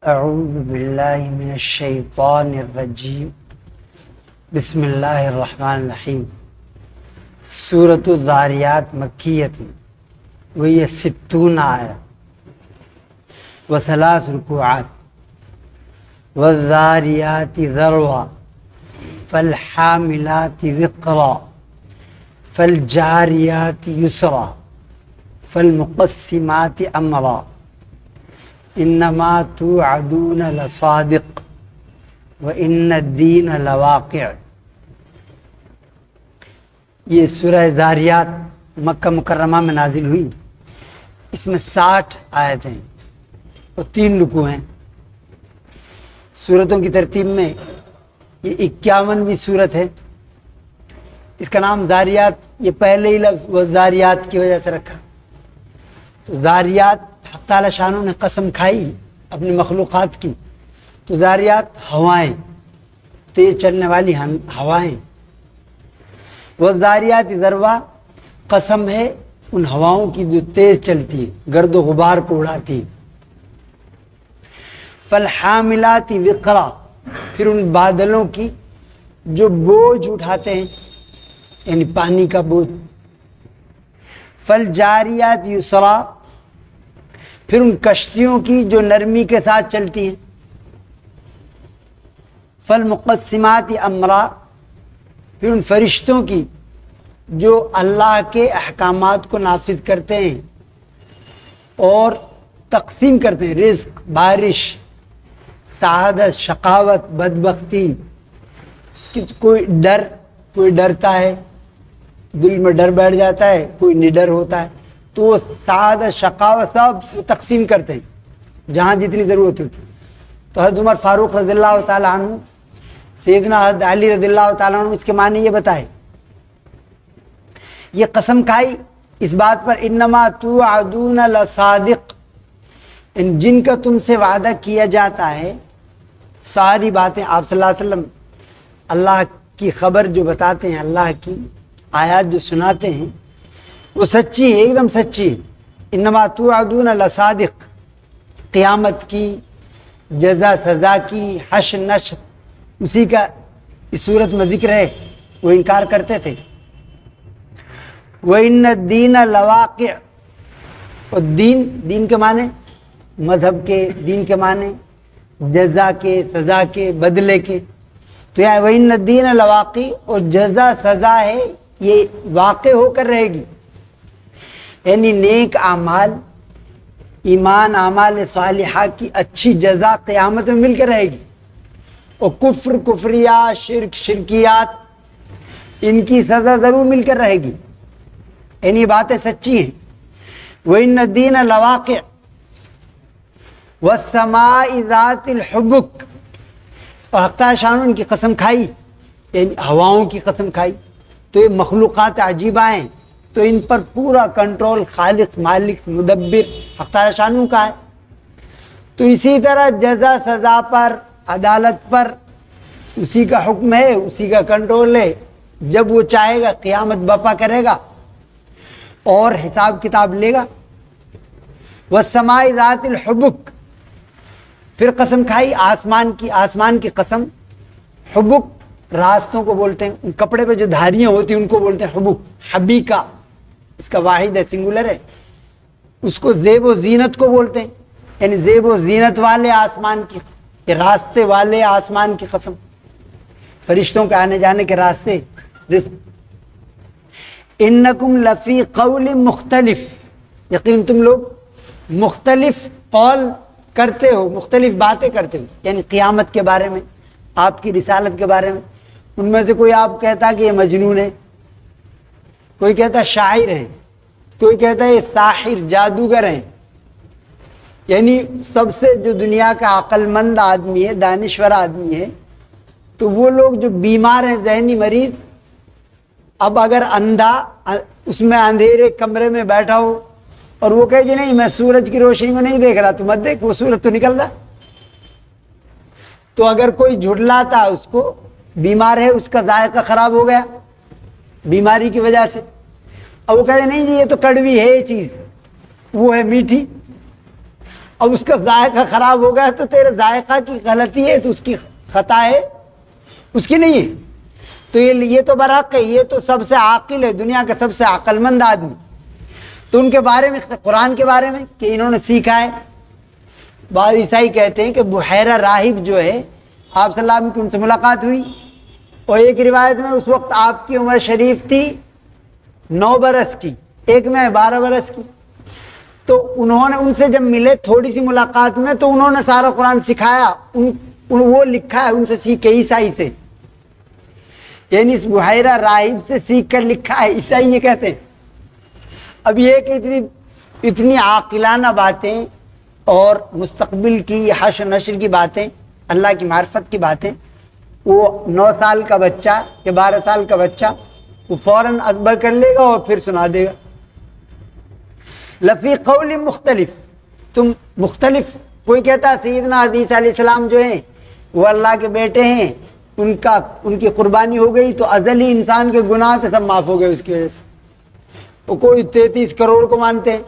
اعوذ باللہ من الشیطان الرجیم بسم اللہ الرحمن الرحیم۔ سورۃ الذاریات مکیۃ وہی 60 آیت و 3 رکوعات۔ والذاریات ذروا فالحاملات وقرا فالجاریات یسرا فالمقسمات امرا انما توعدون لصادق وان الدین لواقع۔ یہ سورہ ذاریات مکہ مکرمہ میں نازل ہوئی۔ اس میں 60 آیتیں اور 3 رکوع ہیں۔ سورتوں کی ترتیب میں یہ 51ویں سورت ہے۔ اس کا نام ذاریات یہ پہلے ہی لفظ والذاریات کی وجہ سے رکھا۔ تو ذاریات حق تعالی شانوں نے قسم کھائی اپنی مخلوقات کی، تو ذاریات ہوائیں، تیز چلنے والی ہوائیں۔ والذاریات ذروا قسم ہے ان ہواؤں کی جو تیز چلتی ہے، گرد و غبار کو اڑاتی ہے۔ فالحاملات وقرا پھر ان بادلوں کی جو بوجھ اٹھاتے ہیں، یعنی پانی کا بوجھ۔ فالجاریات یسرا پھر ان کشتیوں کی جو نرمی کے ساتھ چلتی ہیں۔ فالمقسمات امرا پھر ان فرشتوں کی جو اللہ کے احکامات کو نافذ کرتے ہیں اور تقسیم کرتے ہیں، رزق، بارش، سعادت، شقاوت، بدبختی۔ کوئی ڈرتا ہے، دل میں ڈر بیٹھ جاتا ہے، کوئی نڈر ہوتا ہے، تو وہ سعادت، شقاوت سب تقسیم کرتے ہیں جہاں جتنی ضرورت ہوتی ہے۔ تو حضرت عمر فاروق رضی اللہ تعالیٰ عنہ، سیدنا حضرت علی رضی اللہ تعالیٰ عنہ اس کے معنی یہ بتائے، یہ قسم کھائی اس بات پر انما توعدون لصادق، جن کا تم سے وعدہ کیا جاتا ہے، ساری باتیں آپ صلی اللہ علیہ وسلم اللہ کی خبر جو بتاتے ہیں، اللہ کی آیات جو سناتے ہیں، وہ سچی ہے، ایک دم سچی ہے۔ انما توعدون لصادق، قیامت کی، جزا سزا کی، حشر نشر، اسی کا اس صورت میں ذکر ہے۔ وہ انکار کرتے تھے۔ وَإِنَّ الدِّينَ لَوَاقِعٌ، اور دین کے معنی مذہب کے، دین کے معنی جزا کے، سزا کے، بدلے کے۔ تو یہاں وَإِنَّ الدِّينَ لَوَاقِعٌ، اور جزا سزا ہے یہ واقع ہو کر رہے گی، یعنی نیک اعمال، ایمان، اعمال صالحہ کی اچھی جزا قیامت میں مل کر رہے گی، اور کفر، کفریات، شرک، شرکیات، ان کی سزا ضرور مل کر رہے گی، یعنی یہ باتیں سچی ہیں۔ وَإِنَّ الدِّينَ لَوَاقِعٌ وَالسَّمَاءِ ذَاتِ الْحُبُكِ، اور حق تعالی شان ان کی قسم کھائی، یعنی ہواؤں کی قسم کھائی۔ تو یہ مخلوقات عجیبہ ہیں، تو ان پر پورا کنٹرول خالق، مالک، مدبر حق تعالی شانوں کا ہے۔ تو اسی طرح جزا سزا پر، عدالت پر اسی کا حکم ہے، اسی کا کنٹرول ہے۔ جب وہ چاہے گا قیامت برپا کرے گا اور حساب کتاب لے گا۔ والسماء ذات الحبک، پھر قسم کھائی آسمان کی قسم۔ حبک راستوں کو بولتے ہیں، ان کپڑے پہ جو دھاریاں ہوتی ہیں ان کو بولتے ہیں حبک، حبیکہ اس کا واحد ہے، سنگولر ہے۔ اس کو زیب و زینت کو بولتے ہیں، یعنی زیب و زینت والے آسمان کی، یہ راستے والے آسمان کی قسم، فرشتوں کے آنے جانے کے راستے، رزق۔ انکم لفی قول مختلف، یقین تم لوگ مختلف قول کرتے ہو، مختلف باتیں کرتے ہو، یعنی قیامت کے بارے میں، آپ کی رسالت کے بارے میں۔ ان میں سے کوئی آپ کہتا کہ یہ مجنون ہے، کوئی کہتا شاعر ہے، کوئی کہتا ہے یہ ساحر، جادوگر ہیں۔ یعنی سب سے جو دنیا کا عقل مند آدمی ہے، دانشور آدمی ہے، تو وہ لوگ جو بیمار ہیں، ذہنی مریض، اب اگر اندھا اس میں اندھیرے کمرے میں بیٹھا ہو اور وہ کہے کہ نہیں میں سورج کی روشنی کو نہیں دیکھ رہا، تو مت دیکھ، وہ سورج تو نکل رہا۔ تو اگر کوئی جھٹلاتا اس کو، بیمار ہے، اس کا ذائقہ خراب ہو گیا بیماری کی وجہ سے، اب وہ کہتے نہیں جی یہ تو کڑوی ہے یہ چیز، وہ ہے میٹھی۔ اب اس کا ذائقہ خراب ہو گیا تو تیرے ذائقہ کی غلطی ہے تو اس کی خطا ہے، اس کی نہیں ہے۔ تو یہ تو برحق ہے، یہ تو سب سے عاقل ہے، دنیا کا سب سے عقل مند آدمی۔ تو ان کے بارے میں، قرآن کے بارے میں کہ انہوں نے سیکھا ہے، بعض عیسائی کہتے ہیں کہ بحیرہ راہب جو ہے آپ صلی اللہ علیہ وسلم کی ان سے ملاقات ہوئی، اور ایک روایت میں اس وقت آپ کی عمر شریف تھی 9 برس کی، ایک میں 12 برس کی۔ تو انہوں نے ان سے جب ملے تھوڑی سی ملاقات میں تو انہوں نے سارا قرآن سکھایا، وہ لکھا ہے ان سے سیکھ کے، عیسائی سے، یعنی اس بحیرہ راہب سے سیکھ کر لکھا ہے، عیسائی یہ کہتے ہیں۔ اب یہ کہ اتنی عاقلانہ باتیں اور مستقبل کی حشر نشر کی باتیں، اللہ کی معرفت کی باتیں، وہ 9 سال کا بچہ یا 12 سال کا بچہ وہ فوراً ازبر کر لے گا اور پھر سنا دے گا۔ لفی قول مختلف، تم مختلف، کوئی کہتا ہے سیدنا حدیث علیہ السلام جو ہیں وہ اللہ کے بیٹے ہیں، ان کی قربانی ہو گئی تو ازلی انسان کے گناہ تو سب معاف ہو گئے اس کی وجہ سے، وہ کوئی 33 کروڑ کو مانتے ہیں۔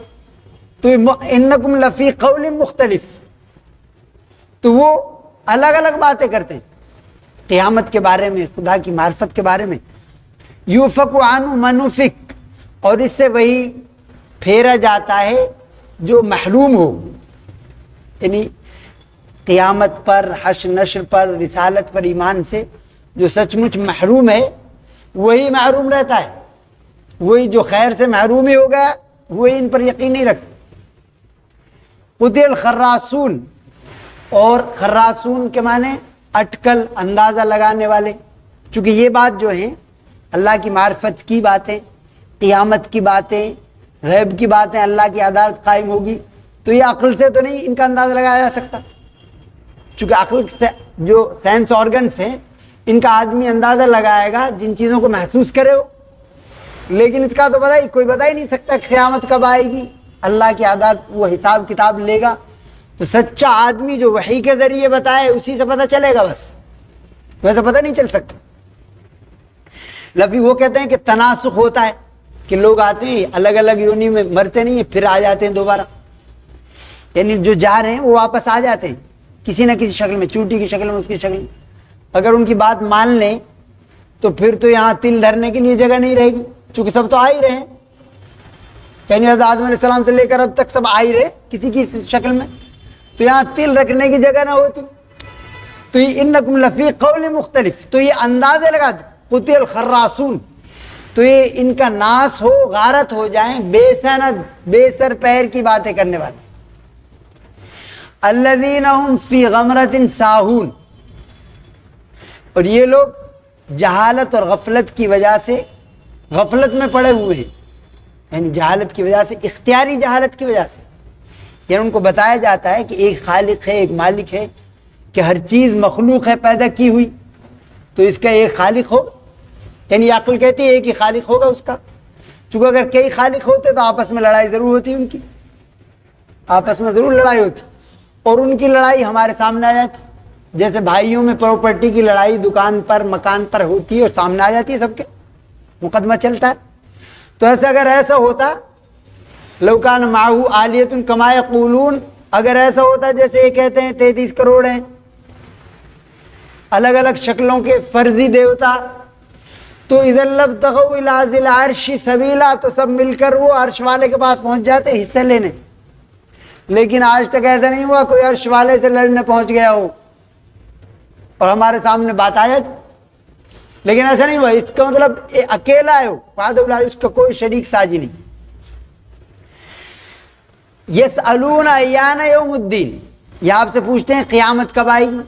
تو انکم لفی قول مختلف، تو وہ الگ الگ باتیں کرتے ہیں قیامت کے بارے میں، خدا کی معرفت کے بارے میں۔ یوفک عنہ من افک، اور اس سے وہی پھیرا جاتا ہے جو محروم ہو، یعنی قیامت پر، حشر نشر پر، رسالت پر ایمان سے جو سچ مچ محروم ہے وہی محروم رہتا ہے، وہی جو خیر سے محروم ہی ہو گیا وہی ان پر یقین نہیں رکھتا۔ قتل الخراصون، اور خراصون کے معنی اٹکل، اندازہ لگانے والے، چونکہ یہ بات جو ہے اللہ کی معرفت کی باتیں، قیامت کی باتیں، غیب کی باتیں، اللہ کی عدالت قائم ہوگی، تو یہ عقل سے تو نہیں ان کا اندازہ لگایا جا سکتا، چونکہ عقل سے جو سینس آرگنس ہیں ان کا آدمی اندازہ لگائے گا جن چیزوں کو محسوس کرے ہو، لیکن اس کا تو کوئی بتا ہی نہیں سکتا قیامت کب آئے گی، اللہ کی عدالت، وہ حساب کتاب لے گا۔ تو سچا آدمی جو وحی کے ذریعے بتائے اسی سے پتہ چلے گا، بس ویسے پتہ نہیں چل سکتا۔ لفی وہ کہتے ہیں کہ تناسخ ہوتا ہے، کہ لوگ آتے ہیں الگ الگ یونی میں، مرتے نہیں ہیں پھر آ جاتے ہیں دوبارہ، یعنی جو جا رہے ہیں وہ واپس آ جاتے ہیں کسی نہ کسی شکل میں، چوٹی کی شکل میں، اس کی شکل میں۔ اگر ان کی بات مان لیں تو پھر تو یہاں تل دھرنے کے لیے جگہ نہیں رہے گی، چونکہ سب تو آ ہی رہے ہیں، یعنی حضرت آدم علیہ السلام سے لے کر اب تک سب آ ہی رہے کسی کی شکل میں، تو یہاں تل رکھنے کی جگہ نہ ہوتی۔ تو یہ انکم لفی قول مختلف، تو یہ اندازے لگا قتل الخراصون، تو یہ ان کا ناس ہو، غارت ہو جائیں بے سند، بے سر پیر کی باتیں کرنے والے۔ الذین هم فی غمرۃ ساہون، اور یہ لوگ جہالت اور غفلت کی وجہ سے غفلت میں پڑے ہوئے ہیں، یعنی جہالت کی وجہ سے، اختیاری جہالت کی وجہ سے، یعنی ان کو بتایا جاتا ہے کہ ایک خالق ہے، ایک مالک ہے، کہ ہر چیز مخلوق ہے، پیدا کی ہوئی، تو اس کا ایک خالق ہو، یعنی عقل کہتی ہے ایک ہی خالق ہوگا اس کا، چونکہ اگر کئی خالق ہوتے تو آپس میں لڑائی ضرور ہوتی، ان کی آپس میں ضرور لڑائی ہوتی، اور ان کی لڑائی ہمارے سامنے آ جاتی، جیسے بھائیوں میں پراپرٹی کی لڑائی دکان پر، مکان پر ہوتی ہے اور سامنے آ جاتی ہے، سب کے مقدمہ چلتا ہے۔ تو ایسا اگر ایسا ہوتا، لو کان معہ آلیۃ کما یقولون، اگر ایسا ہوتا جیسے یہ کہتے ہیں 33 کروڑ ہیں، الگ الگ شکلوں کے فرضی دیوتا، تو اذا لابتغوا الی ذی العرش سبیلا، تو سب مل کر وہ عرش والے کے پاس پہنچ جاتے حصہ لینے، لیکن آج تک ایسا نہیں ہوا کوئی عرش والے سے لڑنے پہنچ گیا ہو اور ہمارے سامنے بات آ جاتی، لیکن ایسا نہیں ہوا، اس کا مطلب اکیلا ہے، وہ اس کا کوئی شریک ساجی نہیں۔ یسألون ایان یوم الدین، یہ آپ سے پوچھتے ہیں قیامت کب آئے گی،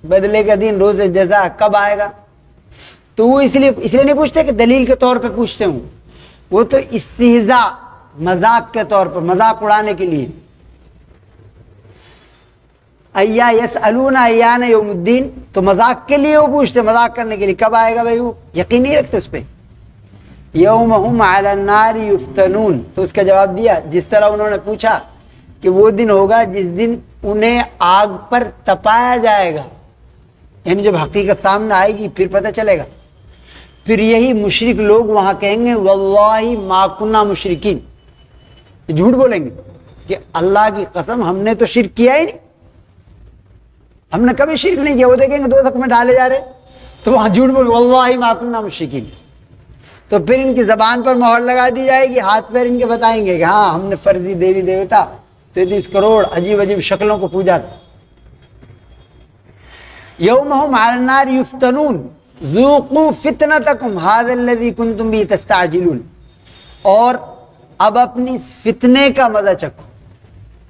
بدلے کا دن، روز جزا کب آئے گا، تو وہ اس لیے نہیں پوچھتے کہ دلیل کے طور پہ پوچھتے ہوں، وہ تو استہزاء، مذاق کے طور پر، مذاق اڑانے کے لیے۔ یسألون ایان یوم الدین، تو مذاق کے لیے وہ پوچھتے، مذاق کرنے کے لیے، کب آئے گا بھائی، وہ یقین نہیں رکھتے اس پہ۔ یوم ہم علی النار یفتنون، تو اس کا جواب دیا جس طرح انہوں نے پوچھا کہ وہ دن ہوگا جس دن انہیں آگ پر تپایا جائے گا، یعنی جب حقیقت سامنے آئے گی پھر پتہ چلے گا، پھر یہی مشرک لوگ وہاں کہیں گے واللہ ما کننا مشرکین، جھوٹ بولیں گے کہ اللہ کی قسم ہم نے تو شرک کیا ہی نہیں، ہم نے کبھی شرک نہیں کیا۔ وہ دیکھیں گے دوزخ میں ڈالے جا رہے تو وہاں جھوٹ بول واللہ ما کننا مشرکین، تو پھر ان کی زبان پر مہر لگا دی جائے گی، ہاتھ پیر ان کے بتائیں گے کہ ہاں ہم نے فرضی دیوی دیوتا 33 کروڑ عجیب عجیب شکلوں کو پوجا تھا۔ یوم ہم علی النار یفتنون ذوقوا فتنتکم ھذا الذی کنتم بہ تستعجلون، اور اب اپنی اس فتنے کا مزہ چکھو۔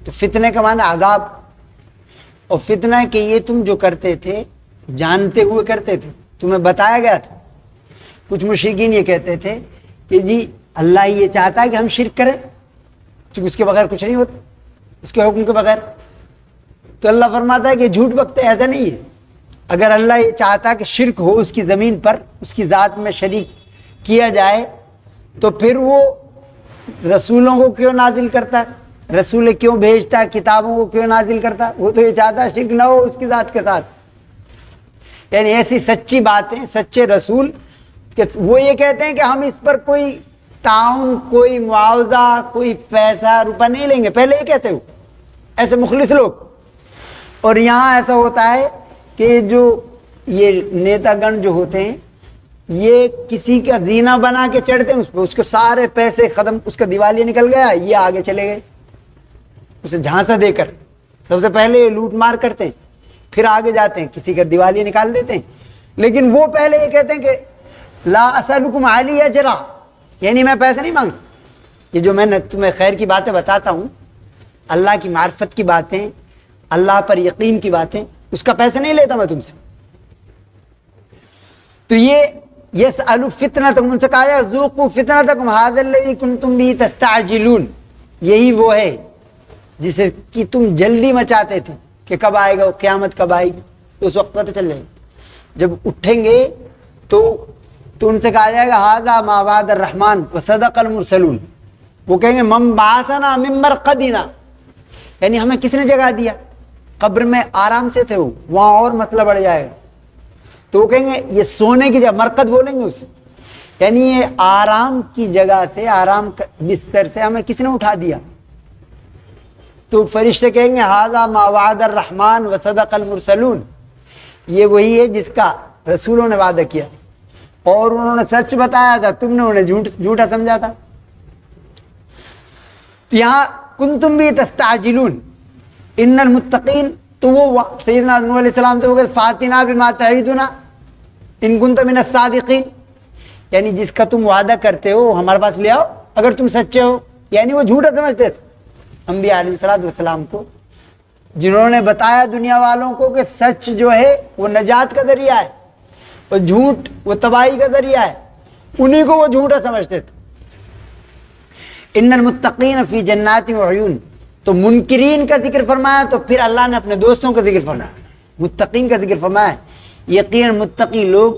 تو فتنے کا معنی عذاب، اور فتنہ کہ یہ تم جو کرتے تھے جانتے ہوئے کرتے تھے، تمہیں بتایا گیا تھا۔ کچھ مشرکین یہ کہتے تھے کہ جی اللہ یہ چاہتا ہے کہ ہم شرک کریں، کیونکہ اس کے بغیر کچھ نہیں ہوتا، اس کے حکم کے بغیر۔ تو اللہ فرماتا ہے کہ جھوٹ بکتے، ایسا نہیں ہے۔ اگر اللہ یہ چاہتا کہ شرک ہو اس کی زمین پر، اس کی ذات میں شریک کیا جائے، تو پھر وہ رسولوں کو کیوں نازل کرتا ہے، رسول کیوں بھیجتا ہے، کتابوں کو کیوں نازل کرتا ہے؟ وہ تو یہ چاہتا ہے شرک نہ ہو اس کی ذات کے ساتھ۔ یعنی ایسی سچی باتیں، سچے رسول کہ وہ یہ کہتے ہیں کہ ہم اس پر کوئی تعاون، کوئی معاوضہ، کوئی پیسہ روپہ نہیں لیں گے، پہلے یہ کہتے ہو ایسے مخلص لوگ۔ اور یہاں ایسا ہوتا ہے کہ جو یہ نیتا گن جو ہوتے ہیں یہ کسی کا زینہ بنا کے چڑھتے ہیں اس پہ، اس کے سارے پیسے ختم، اس کا دیوالیہ نکل گیا، یہ آگے چلے گئے اسے جھانسا دے کر۔ سب سے پہلے یہ لوٹ مار کرتے ہیں، پھر آگے جاتے ہیں کسی کا دیوالیہ نکال دیتے ہیں۔ لیکن وہ پہلے یہ کہتے ہیں کہ لا اسألکم علیہ اجرا، یعنی میں پیسے نہیں مانگتا، یہ جو میں نے تمہیں خیر کی باتیں بتاتا ہوں، اللہ کی معرفت کی باتیں، اللہ پر یقین کی باتیں، اس کا پیسے نہیں لیتا میں تم سے۔ تو یہ یسألوا فتنتکم، ان سے کہا جائے ذوقوا فتنتکم ھذا الذی کنتم بہ تستعجلون، یہی وہ ہے جسے کہ تم جلدی مچاتے تھے کہ کب آئے گا، قیامت کب آئے گی، اس وقت پتہ چل جائے گا۔ جب اٹھیں گے تو ان سے کہا جائے گا ھذا ما وعد الرحمن وصدق المرسلون، وہ کہیں گے من بعثنا من مرقدنا، یعنی ہمیں کس نے جگا دیا؟ قبر میں آرام سے تھے وہ، وہاں اور مسئلہ بڑھ جائے گا۔ تو وہ کہیں گے یہ سونے کی جگہ، مرقد بولیں گے اسے، یعنی یہ آرام کی جگہ سے، آرام بستر سے ہمیں کس نے اٹھا دیا؟ تو فرشتے کہیں گے ھذا ما وعد الرحمن وصدق المرسلون، یہ وہی ہے جس کا رسولوں نے وعدہ کیا اور انہوں نے سچ بتایا تھا، تم نے انہیں جھوٹا سمجھا تھا۔ تو یہاں کنتم بھی تستعجلون ان المتقین، تو وہ سیدنا نوح علیہ السلام سے وہ کہتے فاتنا بما تعیدنا ان کنت من الصادقین، یعنی جس کا تم وعدہ کرتے ہو ہمارے پاس لے آؤ اگر تم سچے ہو۔ یعنی وہ جھوٹا سمجھتے تھے انبیاء علیہ السلام کو، جنہوں نے بتایا دنیا والوں کو کہ سچ جو ہے وہ نجات کا ذریعہ ہے اور جھوٹ وہ تباہی کا ذریعہ ہے، انہی کو وہ جھوٹا سمجھتے تھے۔ ان المتقین فی جنات وعیون، تو منکرین کا ذکر فرمایا تو پھر اللہ نے اپنے دوستوں کا ذکر فرمایا، متقین کا ذکر فرمایا۔ یقیناً متقی لوگ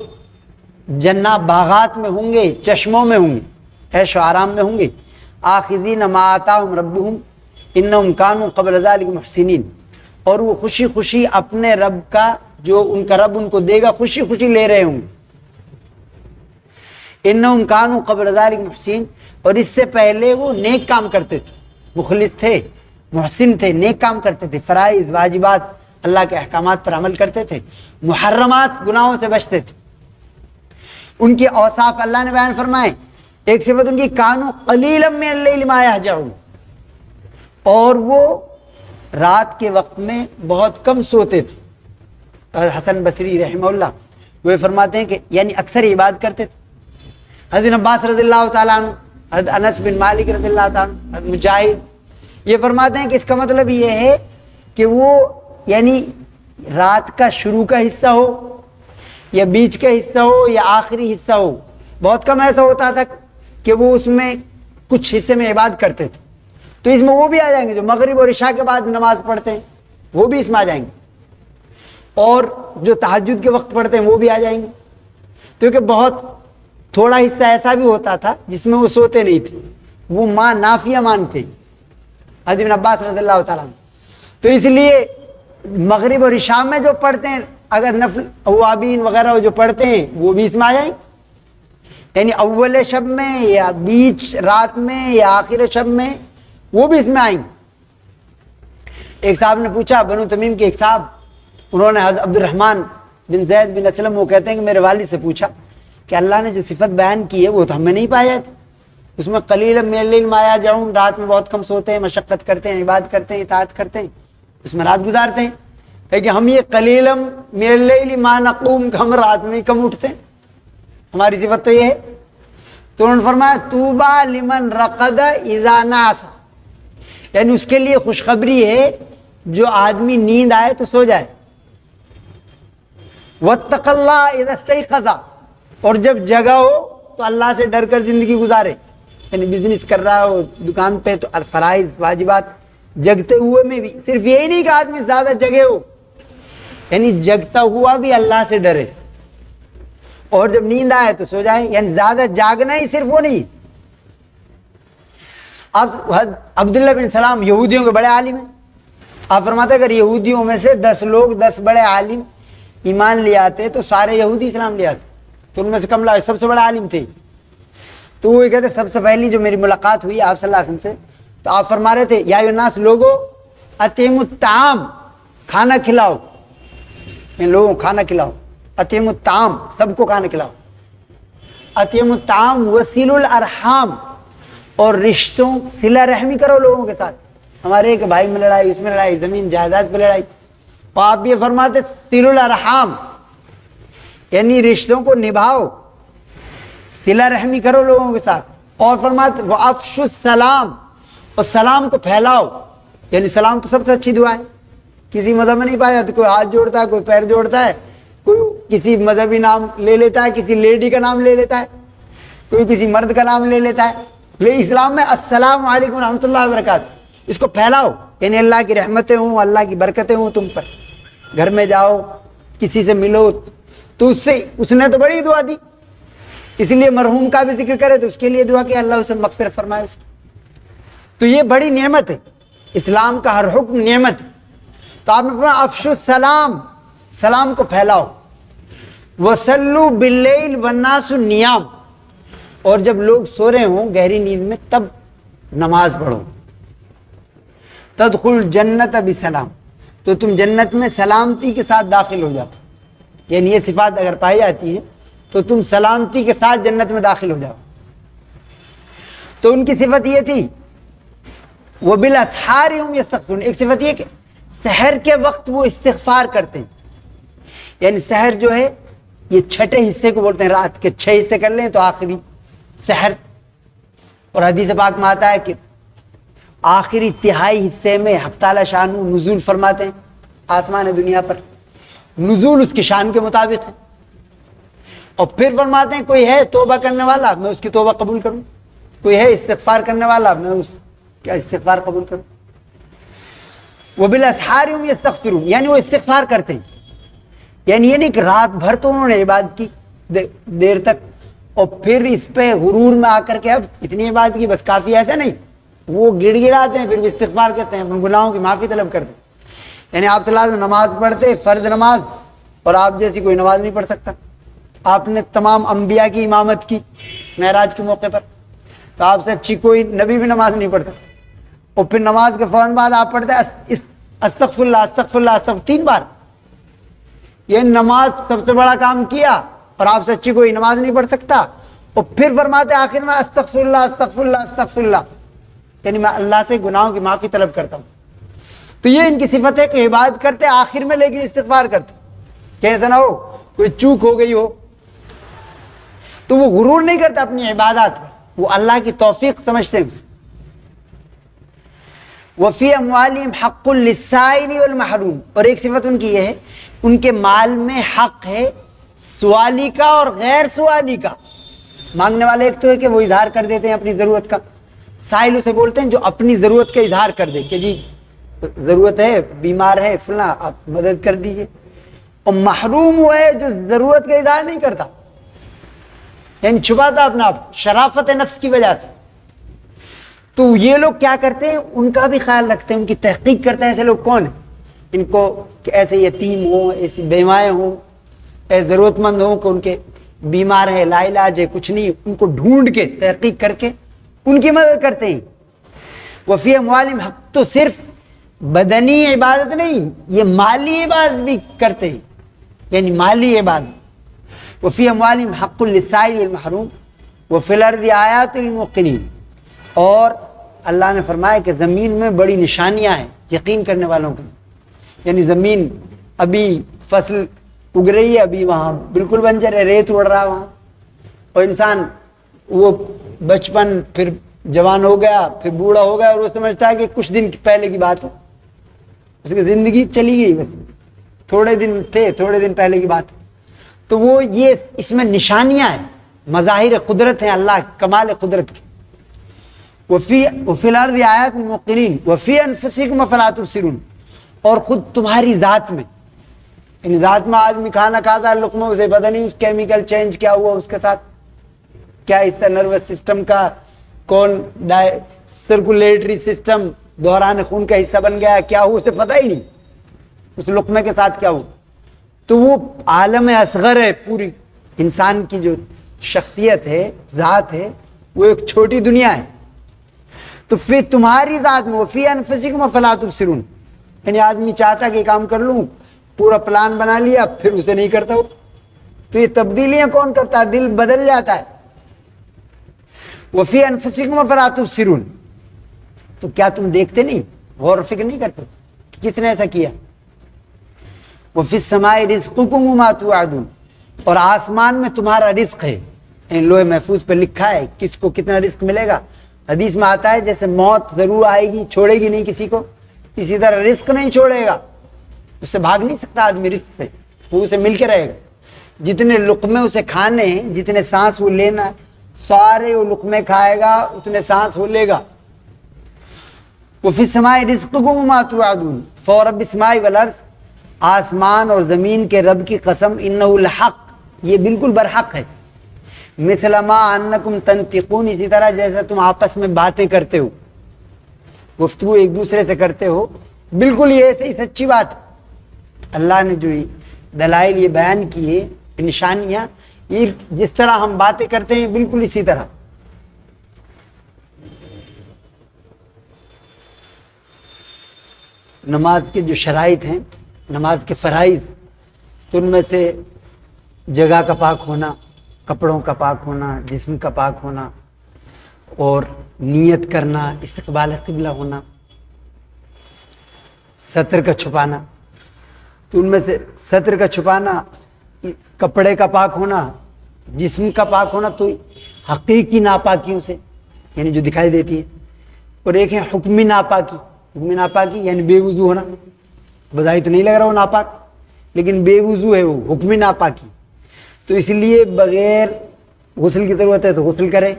جنات باغات میں ہوں گے، چشموں میں ہوں گے، عیش و آرام میں ہوں گے۔ آخذین ما آتاہم ربہم انہم کانوا قبل ذلک محسنین، اور وہ خوشی خوشی اپنے رب کا، جو ان کا رب ان کو دے گا، خوشی خوشی لے رہے ہوں گے۔ انہم کانوا قبل ذلک محسنین، اور اس سے پہلے وہ نیک کام کرتے تھے، مخلص تھے، محسن تھے، نیک کام کرتے تھے، فرائض واجبات اللہ کے احکامات پر عمل کرتے تھے، محرمات گناہوں سے بچتے تھے۔ ان کی اوصاف اللہ نے بیان فرمائے۔ ایک صفت ان کی کانوا قلیلا من اللیل ما یہجعون، اور وہ رات کے وقت میں بہت کم سوتے تھے۔ حسن بصری رحمہ اللہ وہ فرماتے ہیں کہ یعنی اکثر عبادت کرتے تھے۔ حضرت عباس رضی اللہ تعالیٰ عنہ، حضرت انس بن مالک رضی اللہ تعالیٰ عنہ، حضرت مجاہد یہ فرماتے ہیں کہ اس کا مطلب یہ ہے کہ وہ یعنی رات کا شروع کا حصہ ہو یا بیچ کا حصہ ہو یا آخری حصہ ہو، بہت کم ایسا ہوتا تھا کہ وہ اس میں کچھ حصے میں عبادت کرتے تھے، تو اس میں وہ بھی آ جائیں گے جو مغرب اور عشاء کے بعد نماز پڑھتے ہیں، وہ بھی اس میں آ جائیں گے، اور جو تہجد کے وقت پڑھتے ہیں وہ بھی آ جائیں گے، کیونکہ بہت تھوڑا حصہ ایسا بھی ہوتا تھا جس میں وہ سوتے نہیں تھے، وہ ماں نافیہ مانتے حضرت ابن عباس رضی اللہ تعالیٰ عنہ۔ تو اس لیے مغرب اور عشاء میں جو پڑھتے ہیں، اگر نفل اوابین وغیرہ جو پڑھتے ہیں وہ بھی اس میں آ جائیں، یعنی اول شب میں یا بیچ رات میں یا آخر شب میں وہ بھی اس میں آئیں گے۔ ایک صاحب نے پوچھا، بنو تمیم کے ایک صاحب، انہوں نے حضرت عبد الرحمن بن زید بن اسلم، وہ کہتے ہیں کہ میرے والد سے پوچھا کہ اللہ نے جو صفت بیان کی ہے وہ تو ہمیں نہیں پایا تھا، اس میں قلیلا من اللیل ما یہجعون، رات میں بہت کم سوتے ہیں، مشقت کرتے ہیں، عبادت کرتے ہیں، اطاعت کرتے ہیں، اس میں رات گزارتے ہیں، لیکن ہم یہ قلیلا من اللیل ما نقوم، ہم رات میں کم اٹھتے ہیں، ہماری صفت تو یہ ہے۔ تو انہوں نے فرمایا طوبی لمن رقد اذا نعس، یعنی اس کے لیے خوشخبری ہے جو آدمی نیند آئے تو سو جائے، واتق اللہ اذا استيقظ، اور جب جگہ ہو تو اللہ سے ڈر کر زندگی گزارے، یعنی بزنس کر رہا ہو دکان پہ تو فرائض واجبات جگتے ہوئے میں بھی، صرف یہی نہیں کہ آدمی زیادہ جگے ہو، یعنی جگتا ہوا بھی اللہ سے ڈرے، اور جب نیند آئے تو سو جائے، یعنی زیادہ جاگنا ہی صرف وہ نہیں۔ اب عبداللہ بن سلام یہودیوں کے بڑے عالم ہیں، آپ فرماتے اگر یہودیوں میں سے 10 لوگ 10 بڑے عالم ایمان لے آتے تو سارے یہودی اسلام لے آتے، تو ان میں سے کم سب سے بڑا عالم تھے۔ تو وہ کہتے سب سے پہلی جو میری ملاقات ہوئی آپ صلی اللہ علیہ وسلم سے، تو آپ فرما رہے تھے یا الناس لوگو اطعموا الطعام، کھانا کھلاؤ، ان لوگوں کو کھانا کھلاؤ، اطعموا الطعام، سب کو کھانا کھلاؤ، اطعموا الطعام وصلوا الارحام، اور رشتوں صلہ رحمی کرو لوگوں کے ساتھ، ہمارے ایک بھائی میں لڑائی، اس میں لڑائی، زمین جائیداد پہ لڑائی، اور آپ یہ فرماتے صلوا الارحام، یعنی رشتوں کو نبھاؤ، صلہ رحمی کرو لوگوں کے ساتھ، اور فرماتے وافشوا السلام، اور سلام کو پھیلاؤ، یعنی سلام تو سب سے اچھی دعا ہے، کسی مذہب میں نہیں پایا تو کوئی ہاتھ جوڑتا ہے، کوئی پیر جوڑتا ہے، کوئی کسی مذہبی نام لے لیتا ہے، کسی لیڈی کا نام لے لیتا ہے، کوئی کسی مرد کا نام لے لیتا ہے، لیکن اسلام میں السلام علیکم ورحمۃ اللہ وبرکاتہ، اس کو پھیلاؤ، یعنی اللہ کی رحمتیں ہوں، اللہ کی برکتیں ہوں تم پر، گھر میں جاؤ کسی سے ملو تو اس نے تو بڑی دعا دی، اس لیے مرحوم کا بھی ذکر کرے تو اس کے لیے دعا کہ اللہ اسے مغفرت فرمائے اس کی، تو یہ بڑی نعمت ہے، اسلام کا ہر حکم نعمت ہے۔ تو آپ نے فرمایا افشوا السلام، سلام کو پھیلاؤ، وصلوا باللیل والناس نیام، اور جب لوگ سو رہے ہوں گہری نیند میں تب نماز پڑھو، تدخل جنت بسلام، تو تم جنت میں سلامتی کے ساتھ داخل ہو جاؤ، یعنی یہ صفات اگر پائی جاتی ہے تو تم سلامتی کے ساتھ جنت میں داخل ہو جاؤ۔ تو ان کی صفت یہ تھی وبالاسحار هم یستغفرون، ایک صفت یہ کہ سحر کے وقت وہ استغفار کرتے ہیں، یعنی سحر جو ہے یہ چھٹے حصے کو بولتے ہیں، رات کے 6 حصے کر لیں تو آخری سحر، اور حدیث پاک میں آتا ہے کہ آخری تہائی حصے میں حق تعالی شان نزول فرماتے ہیں آسمان دنیا پر، نزول اس کی شان کے مطابق ہے، اور پھر فرماتے ہیں کوئی ہے توبہ کرنے والا میں اس کی توبہ قبول کروں، کوئی ہے استغفار کرنے والا میں اس کا استغفار قبول کروں۔ وبالاسحار هم یستغفرون، یعنی وہ استغفار کرتے ہیں، یعنی یہ نہیں کہ رات بھر تو انہوں نے عبادت کی دیر تک اور پھر اس پہ غرور میں آ کر کے اب اتنی عبادت کی بس کافی، ایسا نہیں، وہ گڑ گڑاتے ہیں، پھر بھی استغفار کرتے ہیں، اپنے گناہوں کی معافی طلب کرتے ہیں۔ یعنی آپ صلی اللہ علیہ وسلم نماز پڑھتے، فرض نماز، اور آپ جیسی کوئی نماز نہیں پڑھ سکتا، آپ نے تمام انبیاء کی امامت کی معراج کے موقع پر، تو آپ سے اچھی کوئی نبی بھی نماز نہیں پڑھ سکتا، اور پھر نماز کے فوراً بعد آپ پڑھتے استغفر اللہ استغفر اللہ استغفر 3 بار، یہ نماز سب سے بڑا کام کیا، اور آپ سے اچھی کوئی نماز نہیں پڑھ سکتا، اور پھر فرماتے آخر میں استغفر اللہ استغفر اللہ استغفر اللہ، یعنی میں اللہ سے گناہوں کی معافی طلب کرتا ہوں۔ تو یہ ان کی صفت ہے کہ عبادت کرتے آخر میں لیکن استغفار کرتے، کہ ایسا نہ ہو کوئی چوک ہو گئی ہو تو وہ غرور نہیں کرتا اپنی عبادات پر، وہ اللہ کی توفیق سمجھتے ہیں اسے۔ وفی اموالہم حق للسائل والمحروم، اور ایک صفت ان کی یہ ہے ان کے مال میں حق ہے سوالی کا اور غیر سوالی کا، مانگنے والے ایک تو ہے کہ وہ اظہار کر دیتے ہیں اپنی ضرورت کا، سائل اسے بولتے ہیں جو اپنی ضرورت کا اظہار کر دے کہ جی ضرورت ہے، بیمار ہے فلاں، آپ مدد کر دیجئے، اور محروم وہ ہے جو ضرورت کا اظہار نہیں کرتا، یعنی چھپاتا اپنا آپ شرافت نفس کی وجہ سے۔ تو یہ لوگ کیا کرتے ہیں ان کا بھی خیال رکھتے ہیں، ان کی تحقیق کرتے ہیں ایسے لوگ کون ہیں، ان کو کہ ایسے یتیم ہوں، ایسی بیوائیں ہوں، ایسے ضرورت مند ہوں کہ ان کے بیمار ہے، لا علاج ہے، کچھ نہیں، ان کو ڈھونڈ کے تحقیق کر کے ان کی مدد کرتے ہیں۔ وفی اموالہم حق، تو صرف بدنی عبادت نہیں، یہ مالی عبادت بھی کرتے ہیں، یعنی مالی عبادت۔ وفی اموالہم حق للسائل والمحروم وفی الارض آیات للموقنین، اور اللہ نے فرمایا کہ زمین میں بڑی نشانیاں ہیں یقین کرنے والوں کے، یعنی زمین ابھی فصل اگ رہی ہے، ابھی وہاں بالکل بنجر ہے، ریت اڑ رہا ہے وہاں، اور انسان وہ بچپن پھر جوان ہو گیا پھر بوڑھا ہو گیا، اور وہ سمجھتا ہے کہ کچھ دن پہلے کی بات ہے، اس کی زندگی چلی گئی، بس تھوڑے دن تھے، تھوڑے دن پہلے کی بات ہے۔ تو وہ یہ اس میں نشانیاں ہیں، مظاہر قدرت ہیں، اللہ کمال قدرت کی۔ وفی الارض آیات للموقنین وفی انفسکم افلا تبصرون، اور خود تمہاری ذات میں، یعنی ذات میں آدمی کھانا کھاتا ہے لقمہ، اسے پتہ نہیں اس کیمیکل چینج کیا ہوا اس کے ساتھ، کیا حصہ نروس سسٹم کا، کون سرکولیٹری سسٹم دوران خون کا حصہ بن گیا، کیا ہوا اسے پتہ ہی نہیں اس لقمے کے ساتھ کیا ہوا۔ تو وہ عالم اصغر ہے، پوری انسان کی جو شخصیت ہے، ذات ہے، وہ ایک چھوٹی دنیا ہے۔ تو پھر تمہاری ذات میں وفی انفسکم افلا تبصرون، یعنی آدمی چاہتا کہ کام کر لوں، پورا پلان بنا لیا، پھر اسے نہیں کرتا ہو، تو یہ تبدیلیاں کون کرتا ہے؟ دل بدل جاتا ہے۔ وفی انفسکم افلا تبصرون، تو کیا تم دیکھتے نہیں، غور و فکر نہیں کرتے کہ کس نے ایسا کیا؟ وفی السماء رزقکم وما توعدون، اور آسمان میں تمہارا رزق ہے، یعنی لوح محفوظ پہ لکھا ہے کس کو کتنا رزق ملے گا۔ حدیث میں آتا ہے جیسے موت ضرور آئے گی، چھوڑے گی نہیں کسی کو، اسی طرح رزق نہیں چھوڑے گا، اس سے بھاگ نہیں سکتا آدمی رزق سے، وہ اسے مل کے رہے گا۔ جتنے لقمے اسے کھانے ہیں، جتنے سانس وہ لینا ہے، سارے وہ لقمے کھائے گا، اتنے سانس وہ لے گا۔ وفی السماء رزقکم وما توعدون فورب السماء والارض، آسمان اور زمین کے رب کی قسم، انہ الحق، یہ بالکل برحق ہے۔ مثل ما انکم تنطقون، اسی طرح جیسا تم آپس میں باتیں کرتے ہو، گفتگو ایک دوسرے سے کرتے ہو، بالکل یہ ایسے ہی سچی بات۔ اللہ نے جو دلائل یہ بیان کیے، نشانیاں، یہ جس طرح ہم باتیں کرتے ہیں بالکل اسی طرح۔ نماز کے جو شرائط ہیں، نماز کے فرائض، تو ان میں سے جگہ کا پاک ہونا، کپڑوں کا پاک ہونا، جسم کا پاک ہونا، اور نیت کرنا، استقبال قبلہ ہونا، ستر کا چھپانا۔ تو ان میں سے ستر کا چھپانا، کپڑے کا پاک ہونا، جسم کا پاک ہونا، تو حقیقی ناپاکیوں سے، یعنی جو دکھائی دیتی ہے، اور ایک ہے حکمی ناپاکی۔ حکمی ناپاکی یعنی بے وضو ہونا، بظاہر تو نہیں لگ رہا وہ ناپاک، لیکن بے وضو ہے وہ حکمی ناپاکی۔ تو اس لیے بغیر غسل کی ضرورت ہے تو غسل کرے،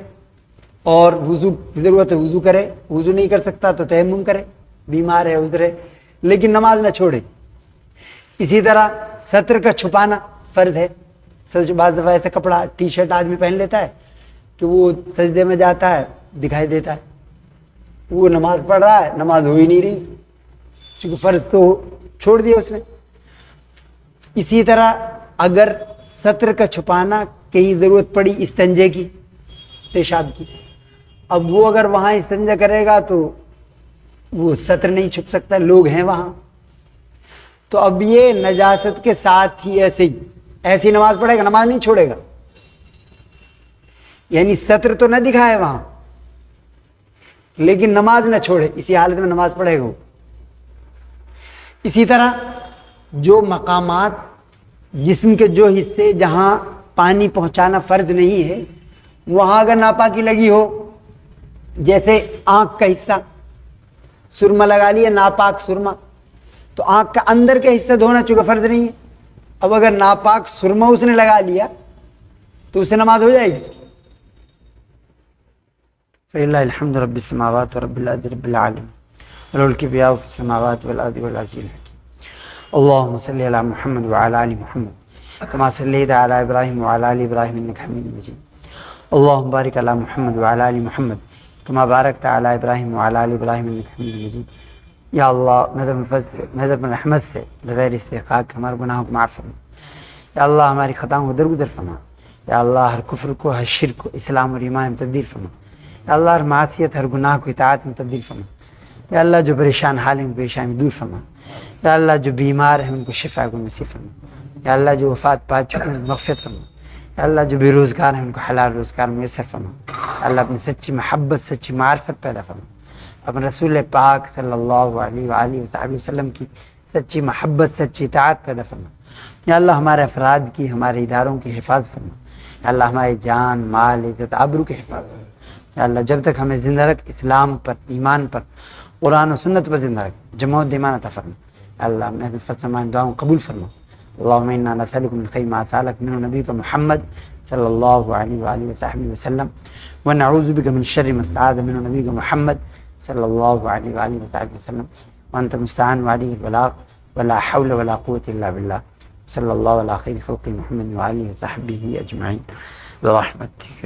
اور وضو کی ضرورت ہے وضو کرے، وضو نہیں کر سکتا تو تیمم کرے، بیمار ہے عذر ہے، لیکن نماز نہ چھوڑے۔ اسی طرح ستر کا چھپانا فرض ہے۔ سچ بعض دفعہ ایسا کپڑا ٹی شرٹ آدمی پہن لیتا ہے کہ وہ سجدے میں جاتا ہے دکھائی دیتا ہے، وہ نماز پڑھ رہا ہے، نماز ہو ہی نہیں رہی، چونکہ فرض تو چھوڑ دیا اس نے۔ اسی طرح اگر ستر کا چھپانا کہیں ضرورت پڑی استنجے کی، پیشاب کی، اب وہ اگر وہاں استنجا کرے گا تو وہ ستر نہیں چھپ سکتا، لوگ ہیں وہاں، تو اب یہ نجاست کے ساتھ ہی ایسی نماز پڑھے گا، نماز نہیں چھوڑے گا، یعنی ستر تو نہ دکھائے وہاں لیکن نماز نہ چھوڑے، اسی حالت میں نماز پڑھے گا۔ اسی طرح جو مقامات، جسم کے جو حصے جہاں پانی پہنچانا فرض نہیں ہے، وہاں اگر ناپاکی لگی ہو، جیسے آنکھ کا حصہ، سرما لگا لیا ناپاک سرما، تو آنکھ کا اندر کا حصہ دھونا چونکہ فرض نہیں ہے، اب اگر ناپاک سرما اس نے لگا لیا تو اسے نماز ہو جائے گی۔ فَلِلَّهِ الْحَمْدُ رَبِّ السَّمَاوَاتِ وَرَبِّ الْأَرْضِ رَبِّ الْعَالَمِينَ وَلَهُ الْكِبْرِيَاءُ فِي السَّمَاوَاتِ وَالْأَرْضِ وَالْعَزِيزُ الْحَكِيمُ اللهم صل على محمد وعلى آل محمد كما صليت على إبراهيم وعلى آل إبراهيم إنك حميد مجيد اللهم بارك على محمد وعلى آل محمد كما باركت على إبراهيم وعلى آل إبراهيم إنك حميد مجيد۔ یا اللہ نظر رحمت سے بغیر استحقاق ہمارے گناہوں کو معاف فرما، یا اللہ ہماری خطاؤں کو درگزر فرما، یا اللہ ہر کفر کو، ہر شرک کو اسلام اور ایمان میں تبدیل فرما، یا اللہ ہر معصیت، ہر گناہ کو اطاعت میں تبدیل فرما، یا اللہ جو پریشان حال ہیں ان کو پریشانی دور فرما، یا اللہ جو بیمار ہیں ان کو شفا کو نصیب فرما، یا اللہ جو وفات پا چکے ہیں مغفرت فرما، یا اللہ جو بے روزگار ہیں ان کو حلال روزگار میسر فرما، یا اللہ اپنی سچی محبت سچی معرفت پیدا فرما، اپنے رسول پاک صلی اللہ علیہ وآلہ وصحبہ وسلم کی سچی محبت سچی اطاعت پیدا فرما، یا اللہ ہمارے افراد کی ہمارے اداروں کی حفاظت فرما، یا اللہ ہمارے جان مال عزت آبرو کی حفاظت فرما، یا اللہ جب تک ہمیں زندہ رکھ اسلام پر ایمان پر قرآن و سنت پر زندہ رکھ، جماعت ایمان عطا فرما، یا اللہ ہم نے فرمان دعاؤں قبول فرما۔ اللهم انا نسألك من خير ما سألك منه نبيك محمد صلى الله عليه وآله وصحبه وسلم، ونعوذ بك من شر ما استعاذ منه نبيك محمد صلى الله عليه وآله وصحبه وسلم، وأنت المستعان وعليك البلاغ ولا حول ولا قوة إلا بالله، صلى الله على خير خلق محمد وآله وصحبه أجمعين برحمتك.